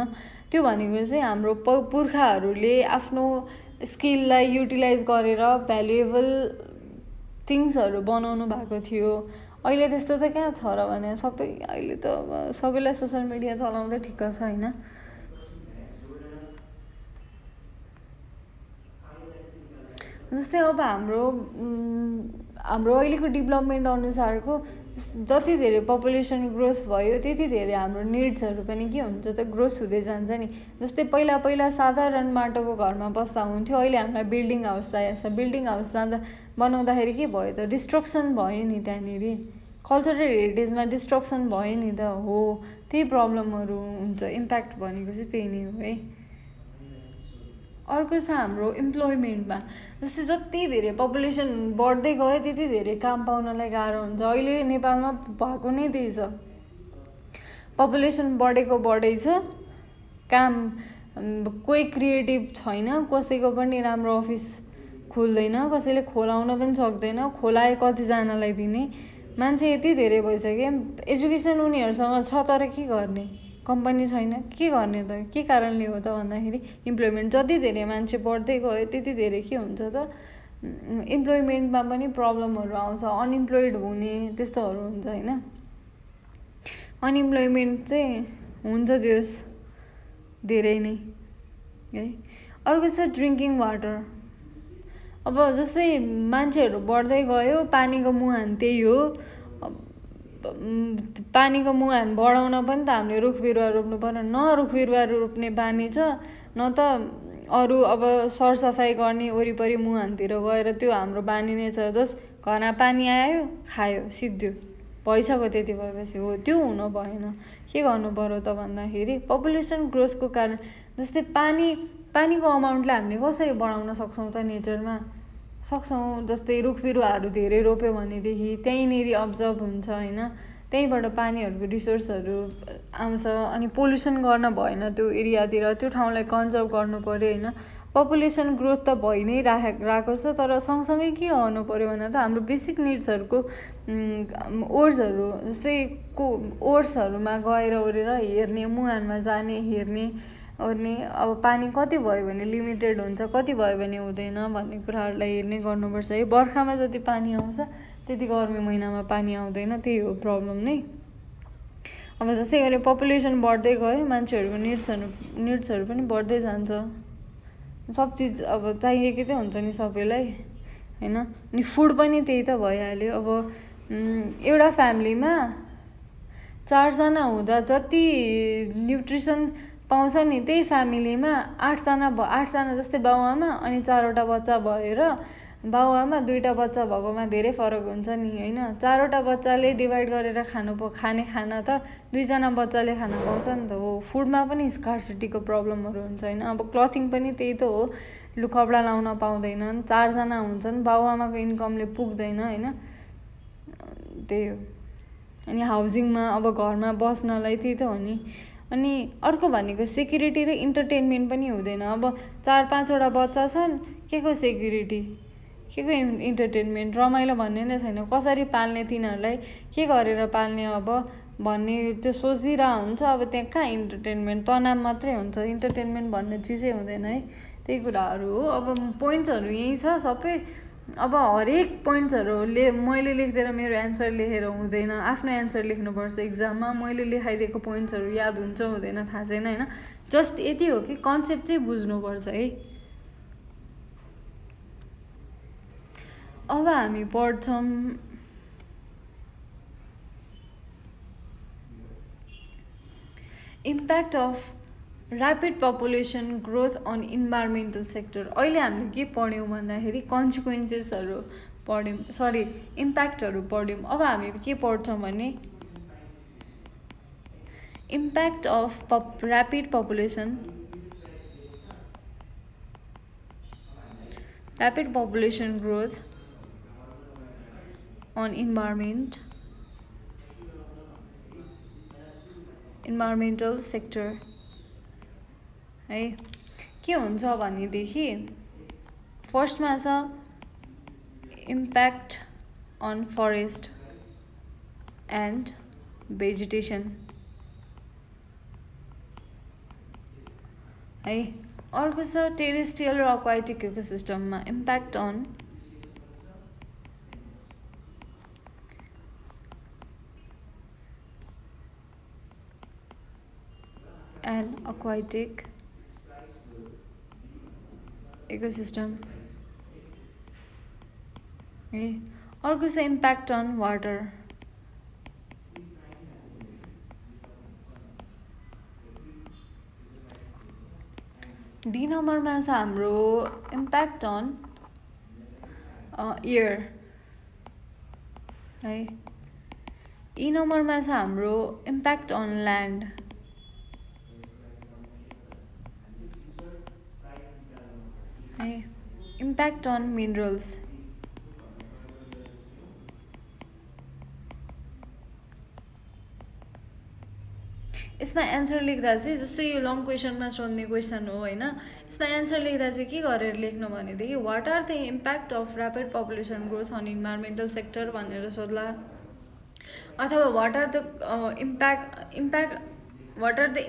Speaker 1: त्यो भनेको चाहिँ हाम्रो पुर्खाहरूले आफ्नो स्किललाई युटिलाइज गरेर भ्यालुएबल थिङ्सहरू बनाउनु भएको थियो। अहिले त्यस्तो चाहिँ कहाँ छ र भने सबै अहिले त अब सबैलाई सोसियल मिडिया चलाउँदै ठिक्क छ होइन। जस्तै अब हाम्रो अहिलेको डेभलपमेन्ट अनुसारको जति धेरै पपुलेसन ग्रोथ भयो त्यति धेरै हाम्रो निड्सहरू पनि के हुन्छ त ग्रोथ हुँदै जान्छ नि। जस्तै पहिला पहिला साधारण माटोको घरमा बस्दा हुन्थ्यो, अहिले हामीलाई बिल्डिङ हाउस चाहिएको छ। बिल्डिङ हाउस जाँदा बनाउँदाखेरि के भयो त डिस्ट्रक्सन भयो नि, त्यहाँनिर कल्चरल हेरिटेजमा डिस्ट्रक्सन भयो नि त हो। त्यही प्रब्लमहरू हुन्छ, इम्प्याक्ट भनेको चाहिँ त्यही नै हो है। अर्को छ हाम्रो इम्प्लोइमेन्टमा, जस्तै जति धेरै पपुलेसन बढ्दै गयो त्यति धेरै काम पाउनलाई गाह्रो हुन्छ। अहिले नेपालमा भएको नै त्यही छ, पपुलेसन बढेको बढै छ, काम कोही क्रिएटिभ छैन, कसैको पनि राम्रो अफिस खुल्दैन, कसैले खोलाउन पनि सक्दैन, खोलाए कतिजनालाई दिने। मान्छे यति धेरै भइसक्यो, एजुकेसन उनीहरूसँग छ तर के गर्ने, कम्पनी छैन, के गर्ने त, के कारणले हो त भन्दाखेरि इम्प्लोइमेन्ट। जति धेरै मान्छे बढ्दै गयो त्यति धेरै के हुन्छ त इम्प्लोइमेन्टमा पनि प्रब्लमहरू आउँछ, अनइम्प्लोइड हुने त्यस्तोहरू हुन्छ होइन। अनइम्प्लोइमेन्ट चाहिँ हुन्छ जस धेरै नै है। अर्को छ ड्रिङ्किङ वाटर। अब जस्तै मान्छेहरू बढ्दै गयो, पानीको मुहान त्यही हो। पानीको मुहान बढाउन पनि त हामीले रुख बिरुवा रोप्नु पर्यो, न रुख बिरुवा रोप्ने बानी छ न त अरू अब सरसफाइ गर्ने वरिपरि मुहानतिर गएर त्यो हाम्रो बानी नै छ। जस घरमा पानी आयो खायो सिद्धो भइसक्यो, त्यति भएपछि हो त्यो हुन भएन। के गर्नु पर्यो त भन्दाखेरि पपुलेसन ग्रोथको कारण जस्तै पानीको अमाउन्टलाई हामीले कसरी बढाउन सक्छौँ त नेचरमा, सक्छौँ। जस्तै रुख बिरुवाहरू धेरै रोप्यो भनेदेखि त्यहीँनिर अब्जर्भ हुन्छ होइन, त्यहीँबाट पानीहरूको रिसोर्सहरू आउँछ। अनि पोल्युसन गर्न भएन त्यो एरियातिर, त्यो ठाउँलाई कन्जर्भ गर्नु पऱ्यो होइन। पपुलेसन ग्रोथ त भइ नै रहेको छ, तर सँगसँगै के गर्नु पऱ्यो भने त हाम्रो बेसिक निड्सहरूको ओर्सहरू जस्तै ओर्सहरूमा गएर ओरेर हेर्ने, मुहानमा जाने हेर्ने ओर्ने। अब पानी कति भयो भने लिमिटेड हुन्छ, कति भयो भने हुँदैन भन्ने कुराहरूलाई हेर्ने गर्नुपर्छ है। बर्खामा जति पानी आउँछ त्यति गर्मी महिनामा पानी आउँदैन, त्यही हो प्रब्लम नै। अब जस्तै गरी पपुलेसन बढ्दै गयो, मान्छेहरूको निड्सहरू पनि बढ्दै जान्छ। सब चिज अब चाहिएकै त हुन्छ नि सबैलाई होइन। अनि फुड पनि त्यही त भइहाल्यो। अब एउटा फ्यामिलीमा 4 जना हुँदा जति न्युट्रिसन पाउँछ नि, त्यही फ्यामिलीमा 8 जना जस्तै बाउआमा अनि 4वटा बच्चा भएर बाउआमा 2टा बच्चा भएकोमा धेरै फरक हुन्छ नि होइन। 4वटा बच्चाले डिभाइड गरेर खाने खाना त 2 जना बच्चाले खाना पाउँछ नि त हो। फुडमा पनि स्कार्सिटीको प्रब्लमहरू हुन्छ होइन। अब क्लथिङ पनि त्यही त हो, लु कपडा लाउन पाउँदैनन्, 4 जना हुन्छन्, बाउआमाको इन्कमले पुग्दैन होइन, त्यही हो। अनि हाउसिङमा अब घरमा बस्नलाई त्यही त हो नि। अनि अर्को भनेको सेक्युरिटी र इन्टरटेनमेन्ट पनि हुँदैन। अब 4-5वटा बच्चा छन्, के को सेक्युरिटी, के को इन्टरटेनमेन्ट, रमाइलो भन्ने नै छैन। कसरी पाल्ने, तिनीहरूलाई के गरेर पाल्ने अब भन्ने त्यो सोचिरहेको हुन्छ। अब त्यहाँ कहाँ इन्टरटेनमेन्ट, तनाव मात्रै हुन्छ, इन्टरटेनमेन्ट भन्ने चिजै हुँदैन है। त्यही कुराहरू हो। अब पोइन्ट्सहरू यहीँ छ सबै। अब हरेक पोइन्ट्सहरूले मैले लेख्दिएर मेरो एन्सर लेखेर हुँदैन, आफ्नो एन्सर लेख्नुपर्छ इक्जाममा। मैले लेखाइदिएको पोइन्ट्सहरू याद हुन्छ हुँदैन थाहा छैन होइन। जस्ट यति हो कि कन्सेप्ट चाहिँ बुझ्नुपर्छ है। अब हामी पढ्छौँ impact of rapid population growth on environmental sector. अहिले हामीले के पढ्यौँ भन्दाखेरि कन्सिक्वेन्सेसहरू पढ्यौँ, इम्प्याक्टहरू पढ्यौँ। अब हामी के पढ्छौँ भने impact of rapid population growth on environmental sector है। के हुन्छ भनेदेखि फर्स्टमा छ impact on forest and vegetation है। अर्को छ टेरेस्ट्रियल र एक्वाटिक इकोसिस्टममा impact on and aquatic ecosystem है। अर्को छ इम्प्याक्ट अन वाटर डी नम्बरमा छ हाम्रो इम्प्याक्ट अन एयर है। ई नम्बरमा छ हाम्रो इम्प्याक्ट अन ल्यान्ड है। इम्प्याक्ट अन मिनरल्स यसमा एन्सर लेख्दा चाहिँ जस्तै यो लङ क्वेसनमा सोध्ने क्वेसन हो होइन। यसमा एन्सर लेख्दा चाहिँ के गरेर लेख्नु भनेदेखि what are the impact of rapid population growth on environmental sector भनेर सोध्ला, अथवा what are the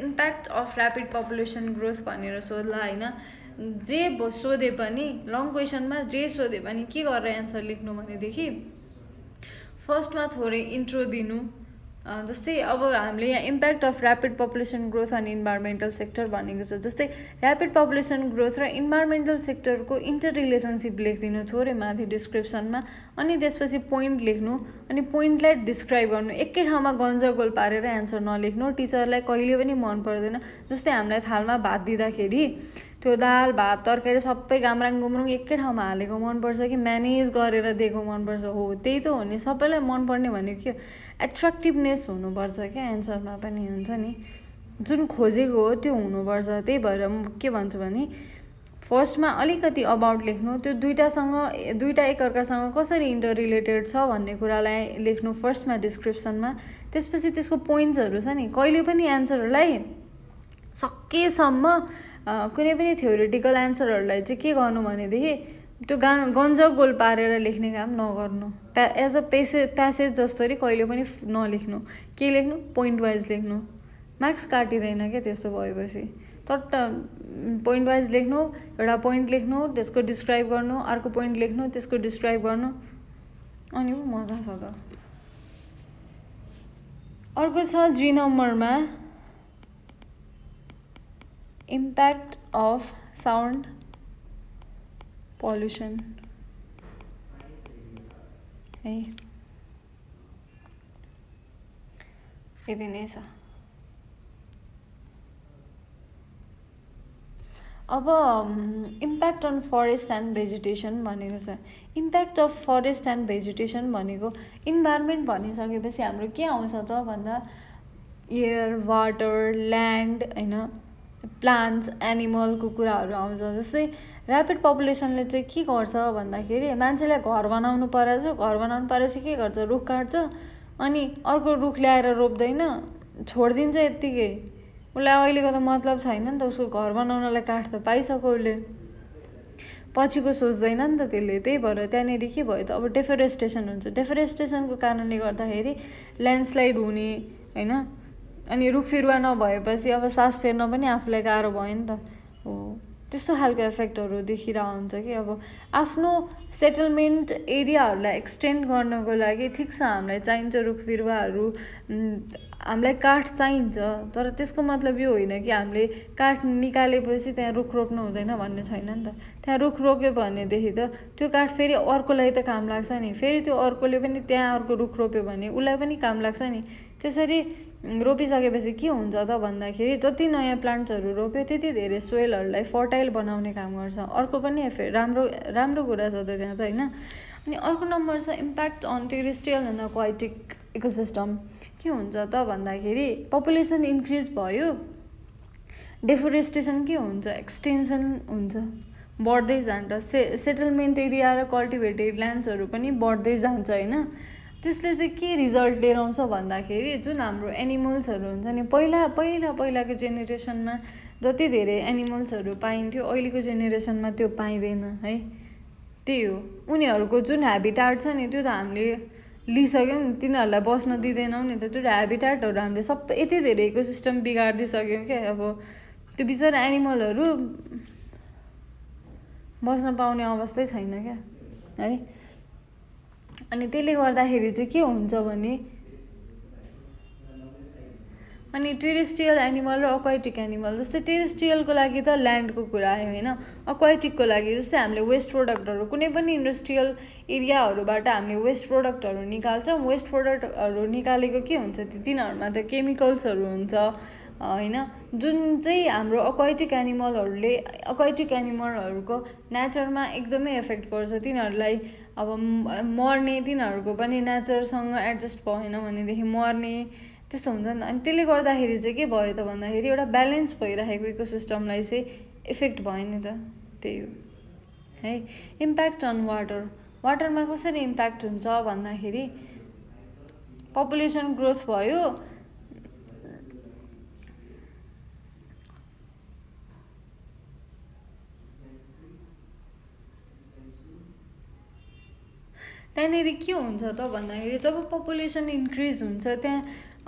Speaker 1: impact of rapid population growth भनेर सोध्ला होइन। जे सोधे पनि लङ क्वेसनमा जे सोधे पनि के गरेर एन्सर लेख्नु भनेदेखि फर्स्टमा थोरै इन्ट्रो दिनु। जस्तै अब हामीले यहाँ impact of rapid population growth on environmental sector भनेको छ। जस्तै ऱ्यापिड पपुलेसन ग्रोथ र इन्भाइरोमेन्टल सेक्टरको इन्टर रिलेसनसिप लेखिदिनु थोरै माथि डिस्क्रिप्सनमा, अनि त्यसपछि पोइन्ट लेख्नु, अनि पोइन्टलाई डिस्क्राइब गर्नु। एकै ठाउँमा गन्जगोल पारेर एन्सर नलेख्नु, टिचरलाई कहिले पनि मन पर्दैन। जस्तै हामीलाई थालमा भात दिँदाखेरि त्यो दाल भात तरकारी सबै गाम्राङ गुम्रुङ एकै ठाउँमा हालेको मनपर्छ कि म्यानेज गरेर दिएको मनपर्छ? हो त्यही त हो नि, सबैलाई मनपर्ने भनेको के एट्र्याक्टिभनेस हुनुपर्छ क्या एन्सरमा पनि हुन्छ नि, जुन खोजेको हो त्यो हुनुपर्छ। त्यही भएर के भन्छु भने फर्स्टमा अलिकति अबाउट लेख्नु, त्यो दुइटा एकअर्कासँग कसरी इन्टर रिलेटेड छ भन्ने कुरालाई लेख्नु फर्स्टमा डिस्क्रिप्सनमा। त्यसपछि त्यसको पोइन्ट्सहरू छ नि, कहिले पनि एन्सरहरूलाई सकेसम्म कुनै पनि थ्योरिटिकल एन्सरहरूलाई चाहिँ के गर्नु भनेदेखि त्यो गन्जगोल पारेर लेख्ने काम नगर्नु। एज अ प्यासेज जस्तरी कहिले पनि नलेख्नु। के लेख्नु? पोइन्ट वाइज लेख्नु। मार्क्स काटिँदैन क्या त्यस्तो भएपछि। चट्ट पोइन्ट वाइज लेख्नु, एउटा पोइन्ट लेख्नु, त्यसको डिस्क्राइब गर्नु, अर्को पोइन्ट लेख्नु, त्यसको डिस्क्राइब गर्नु, अनि मजा छ त। अर्को छ जी नम्बरमा इम्प्याक्ट अफ साउन्ड पल्युसन है। यति नै छ। अब impact on forest and vegetation भनेको छ। Impact of forest and vegetation भनेको इन्भाइरोमेन्ट भनिसकेपछि हाम्रो के आउँछ त भन्दा एयर, वाटर, ल्यान्ड होइन, प्लान्ट्स, एनिमलको कुराहरू आउँछ। जस्तै ऱ्यापिड पपुलेसनले चाहिँ के गर्छ भन्दाखेरि मान्छेलाई घर बनाउनु परेछ, घर बनाउनु परेपछि के गर्छ? रुख काट्छ, अनि अर्को रुख ल्याएर रोप्दैन, छोडिदिन्छ यत्तिकै। उसलाई अहिलेको त मतलब छैन नि त, उसको घर बनाउनलाई काठ त पाइसक्यो उसले, पछिको सोच्दैन नि त त्यसले। त्यही भएर त्यहाँनिर के भयो त अब डेफोरेस्टेसन हुन्छ। डेफोरेस्टेसनको कारणले गर्दाखेरि ल्यान्डस्लाइड हुने होइन, अनि रुख फिरुवा नभएपछि अब सास फेर्न पनि आफूलाई गाह्रो भयो नि त। हो त्यस्तो खालको इफेक्टहरू देखिरहेको हुन्छ कि अब आफ्नो सेटलमेन्ट एरियाहरूलाई एक्सटेन्ड गर्नको लागि ठिक छ हामीलाई चाहिन्छ रुख बिरुवाहरू, हामीलाई काठ चाहिन्छ, तर त्यसको मतलब यो होइन कि हामीले काठ निकालेपछि त्यहाँ रुख रोप्नु हुँदैन भन्ने छैन नि त। त्यहाँ रुख रोक्यो भनेदेखि त त्यो काठ फेरि अर्कोलाई त काम लाग्छ नि, फेरि त्यो अर्कोले पनि त्यहाँ अर्को रुख रोप्यो भने उसलाई पनि काम लाग्छ नि। त्यसरी रोपिसकेपछि के हुन्छ त भन्दाखेरि जति नयाँ प्लान्ट्सहरू रोप्यो त्यति धेरै सोइलहरूलाई फर्टाइल बनाउने काम गर्छ। अर्को पनि राम्रो कुरा छ त त्यहाँ त होइन। अनि अर्को नम्बर छ impact on terrestrial and aquatic ecosystem. के हुन्छ त भन्दाखेरि पपुलेसन इन्क्रिज भयो, डेफोरेस्टेसन के हुन्छ? एक्सटेन्सन हुन्छ, बढ्दै जान्छ। सेटलमेन्ट एरिया र कल्टिभेटेड ल्यान्ड्सहरू पनि बढ्दै जान्छ होइन। त्यसले चाहिँ के रिजल्ट लिएर आउँछ भन्दाखेरि जुन हाम्रो एनिमल्सहरू हुन्छ नि, पहिलाको जेनेरेसनमा जति धेरै एनिमल्सहरू पाइन्थ्यो अहिलेको जेनेरेसनमा त्यो पाइँदैन है। त्यही हो, उनीहरूको जुन ह्याबिटाट छ नि त्यो त हामीले लिइसक्यौँ नि, तिनीहरूलाई बस्न दिँदैनौँ नि त। त्यो ह्याबिटाटहरू हामीले सबै यति धेरै इकोसिस्टम बिगारिदिइसक्यौँ क्या। अब त्यो बिचरा एनिमलहरू बस्न पाउने अवस्थै छैन क्या है। अनि त्यसले गर्दाखेरि चाहिँ के हुन्छ भने अनि टेरेस्ट्रियल एनिमल र अक्वाटिक एनिमल, जस्तै टेरेस्ट्रियलको लागि त ल्यान्डको कुरा आयो होइन। अक्वाटिकको लागि जस्तै हामीले वेस्ट प्रोडक्टहरू कुनै पनि इन्डस्ट्रियल एरियाहरूबाट हामीले वेस्ट प्रोडक्टहरू निकाल्छौँ। वेस्ट प्रोडक्टहरू निकालेको के हुन्छ, तिनीहरूमा त केमिकल्सहरू हुन्छ होइन, जुन चाहिँ हाम्रो अक्वाटिक एनिमलहरूको नेचरमा एकदमै एफेक्ट गर्छ। तिनीहरूलाई अब मर्ने, तिनीहरूको पनि नेचरसँग एडजस्ट भएन भनेदेखि मर्ने, त्यस्तो हुन्छ नि त। अनि त्यसले गर्दाखेरि चाहिँ के भयो त भन्दाखेरि एउटा ब्यालेन्स भइरहेको इकोसिस्टमलाई चाहिँ इफेक्ट भयो नि त। त्यही हो है। इम्प्याक्ट अन वाटरमा कसरी इम्प्याक्ट हुन्छ भन्दाखेरि पपुलेसन ग्रोथ भयो, त्यहाँनिर के हुन्छ त भन्दाखेरि जब पपुलेसन इन्क्रिज हुन्छ त्यहाँ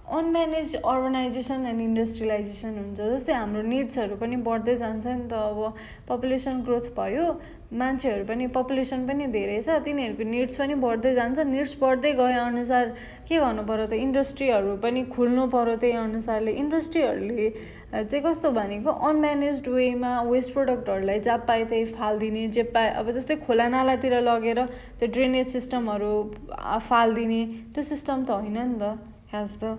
Speaker 1: अनम्यानेज अर्बनाइजेसन एन्ड इन्डस्ट्रियलाइजेसन हुन्छ। जस्तै हाम्रो निड्सहरू पनि बढ्दै जान्छ नि त। अब पपुलेसन ग्रोथ भयो, मान्छेहरू पनि पपुलेसन पनि धेरै छ, तिनीहरूको निड्स पनि बढ्दै जान्छ। निड्स बढ्दै गए अनुसार के गर्नु पऱ्यो त, इन्डस्ट्रीहरू पनि खुल्नु पऱ्यो। त्यही अनुसारले इन्डस्ट्रीहरूले चाहिँ कस्तो भनेको अनम्यानेज्ड वेमा वेस्ट प्रोडक्टहरूलाई जहाँ पाए त्यही फालिदिने, जे पाए अब जस्तै खोला नालातिर लगेर त्यो ड्रेनेज सिस्टमहरू फालिदिने, त्यो सिस्टम त होइन नि त खास त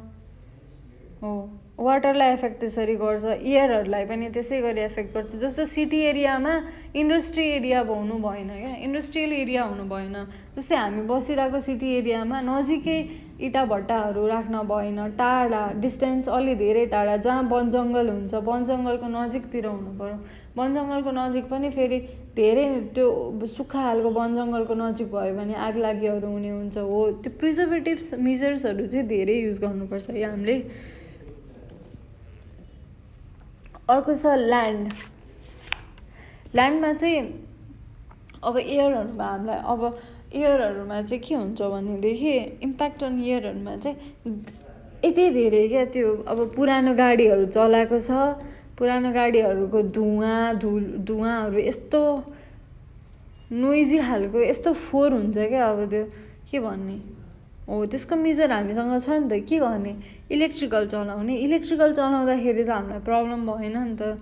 Speaker 1: हो। वाटरलाई एफेक्ट त्यसरी गर्छ, एयरहरूलाई पनि त्यसै गरी एफेक्ट गर्छ। जस्तो सिटी एरियामा इन्डस्ट्री एरिया हुनु भएन क्या, इन्डस्ट्रियल एरिया हुनु भएन। जस्तै हामी बसिरहेको सिटी एरियामा नजिकै इँटा भट्टाहरू राख्न भएन, टाढा डिस्टेन्स अलि धेरै टाढा जहाँ वन जङ्गल हुन्छ, वन जङ्गलको नजिकतिर हुनु पऱ्यो। वन जङ्गलको नजिक पनि फेरि धेरै त्यो सुक्खा खालको वन जङ्गलको नजिक भयो भने आगलागीहरू हुने हुन्छ। हो, त्यो प्रिजर्भेटिभ्स मेजर्सहरू चाहिँ धेरै युज गर्नुपर्छ है हामीले। अर्को छ ल्यान्डमा चाहिँ अब एयरहरूमा हामीलाई अब एयरहरूमा चाहिँ के हुन्छ भनेदेखि इम्प्याक्ट अन एयरहरूमा चाहिँ यति धेरै क्या। त्यो अब पुरानो गाडीहरू चलाएको छ, पुरानो गाडीहरूको धुवाँहरू यस्तो नोइजी खालको यस्तो फोहोर हुन्छ क्या। अब त्यो के भन्ने हो, त्यसको मेजर हामीसँग छ नि त। के गर्ने, इलेक्ट्रिकल चलाउँदाखेरि त हामीलाई प्रब्लम भएन नि त,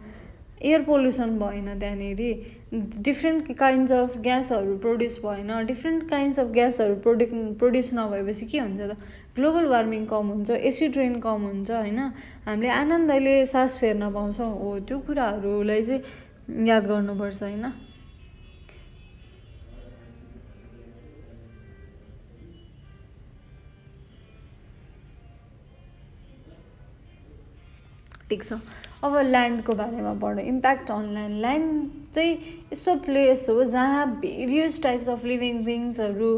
Speaker 1: एयर पोल्युसन भएन, त्यहाँनिर डिफ्रेन्ट काइन्ड्स अफ ग्यासहरू प्रोड्युस भएन। डिफ्रेन्ट काइन्ड्स अफ ग्यासहरू प्रोड्युस नभएपछि के हुन्छ त, ग्लोबल वार्मिङ कम हुन्छ, एसिड रेन कम हुन्छ होइन, हामीले आनन्दले सास फेर्न पाउँछौँ। हो, त्यो कुराहरूलाई चाहिँ याद गर्नुपर्छ होइन। ठिक छ। अब ल्यान्डको बारेमा पढ्नु, इम्प्याक्ट अन ल्यान्ड चाहिँ यस्तो प्लेस हो जहाँ भेरियस टाइप्स अफ लिभिङ बिङ्सहरू,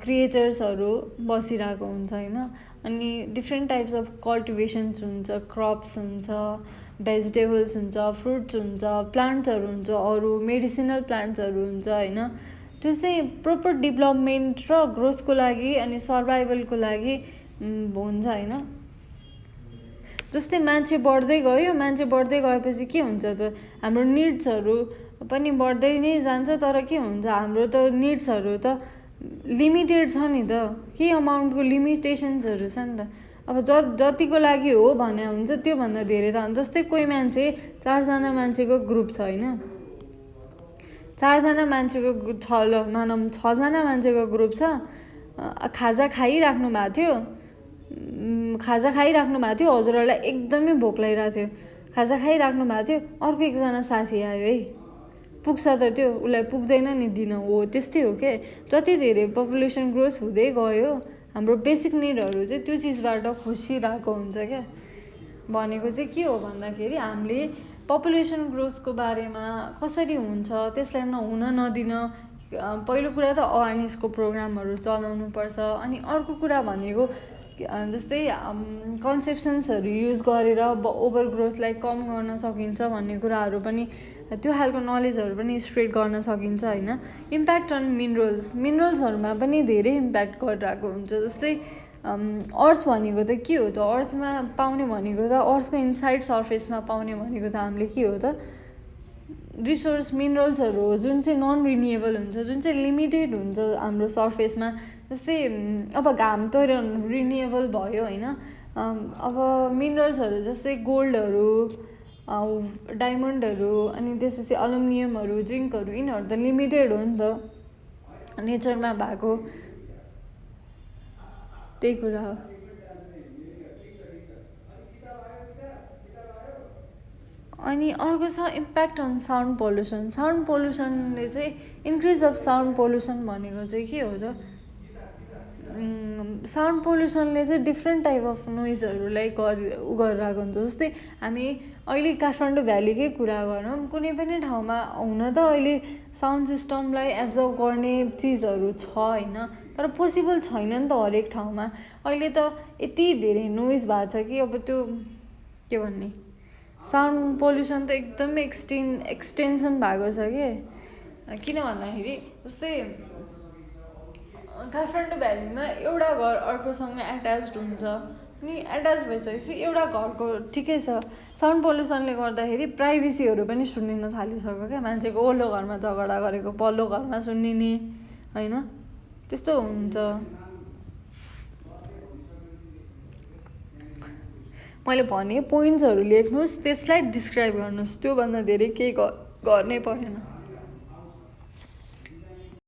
Speaker 1: क्रिएचर्सहरू बसिरहेको हुन्छ होइन। अनि डिफ्रेन्ट टाइप्स अफ कल्टिभेसन्स हुन्छ, क्रप्स हुन्छ, भेजिटेबल्स हुन्छ, फ्रुट्स हुन्छ, प्लान्ट्सहरू हुन्छ, अरू मेडिसिनल प्लान्ट्सहरू हुन्छ होइन। त्यो चाहिँ प्रोपर डेभलपमेन्ट र ग्रोथको लागि अनि सर्भाइभलको लागि हुन्छ होइन। जस्तै मान्छे बढ्दै गएपछि के हुन्छ त, हाम्रो निड्सहरू पनि बढ्दै नै जान्छ। तर के हुन्छ, हाम्रो त निड्सहरू त लिमिटेड छ नि त, केही अमाउन्टको लिमिटेसन्सहरू छ नि त। अब जतिको लागि हो भने हुन्छ, त्योभन्दा धेरै त हुन्छ। जस्तै कोही मान्छे 4जना मान्छेको ग्रुप छ होइन, 4जना मान्छेको मानौँ 6जना मान्छेको ग्रुप छ। खाजा खाइराख्नु भएको थियो, हजुरहरूलाई एकदमै भोक लागिरहेको थियो, खाजा खाइराख्नु भएको थियो, अर्को एकजना साथी आयो है, पुग्छ त त्यो, उसलाई पुग्दैन नि दिन। हो, त्यस्तै हो क्या। जति धेरै पपुलेसन ग्रोथ हुँदै गयो हाम्रो बेसिक निडहरू चाहिँ त्यो चिजबाट खोसिरहेको हुन्छ क्या। भनेको चाहिँ के हो भन्दाखेरि हामीले पपुलेसन ग्रोथको बारेमा कसरी हुन्छ त्यसलाई हुन नदिन, पहिलो कुरा त अवेरनेसको प्रोग्रामहरू चलाउनुपर्छ। अनि अर्को कुरा भनेको जस्तै कन्सेप्सन्सहरू युज गरेर ओभर ग्रोथलाई कम गर्न सकिन्छ भन्ने कुराहरू पनि त्यो खालको नलेजहरू पनि स्प्रेड गर्न सकिन्छ होइन। इम्प्याक्ट अन मिनरल्सहरूमा पनि धेरै इम्प्याक्ट गरिरहेको हुन्छ। जस्तै अर्थ भनेको त के हो त, अर्थमा पाउने भनेको त अर्थको इनसाइड सर्फेसमा पाउने भनेको त हामीले के हो त रिसोर्स मिनरल्सहरू हो जुन चाहिँ नन रिन्युएबल हुन्छ, जुन चाहिँ लिमिटेड हुन्छ हाम्रो सर्फेसमा। जस्तै अब घाम त रिन्युएबल भयो होइन, अब मिनरल्सहरू जस्तै गोल्डहरू, डायमन्डहरू, अनि त्यसपछि एल्युमिनियमहरू, जिङ्कहरू, यिनीहरू त लिमिटेड हो नि त, नेचरमा भएको त्यही कुरा हो। अनि अर्को छ impact on sound pollution. Sound पोल्युसनले चाहिँ इन्क्रिज अफ साउन्ड पोल्युसन भनेको चाहिँ के हो त, साउन्ड पोल्युसनले चाहिँ डिफ्रेन्ट टाइप अफ नोइजहरूलाई गरिरहेको हुन्छ। जस्तै हामी अहिले काठमाडौँ भ्यालीकै कुरा गरौँ, कुनै पनि ठाउँमा हुन त अहिले साउन्ड सिस्टमलाई एब्जर्भ गर्ने चिजहरू छ होइन, तर पोसिबल छैन नि त हरेक ठाउँमा। अहिले त यति धेरै नोइज भएको छ कि अब त्यो के भन्ने, साउन्ड पोल्युसन त एकदमै एक्सटेन्सन भएको छ कि। किन भन्दाखेरि जस्तै काठमाडौँ भ्यालीमा एउटा घर अर्कोसँग एट्याच्ड हुन्छ, अनि एट्याच भइसकेपछि एउटा घरको ठिकै छ, साउन्ड पोल्युसनले गर्दाखेरि प्राइभेसीहरू पनि सुन्निन थालिसक्यो क्या, मान्छेको ओल्लो घरमा झगडा गरेको पल्लो घरमा सुन्निने होइन, त्यस्तो हुन्छ। मैले भने पोइन्ट्सहरू लेख्नुहोस्, त्यसलाई डिस्क्राइब गर्नुहोस्, त्योभन्दा धेरै केही गर्नै परेन।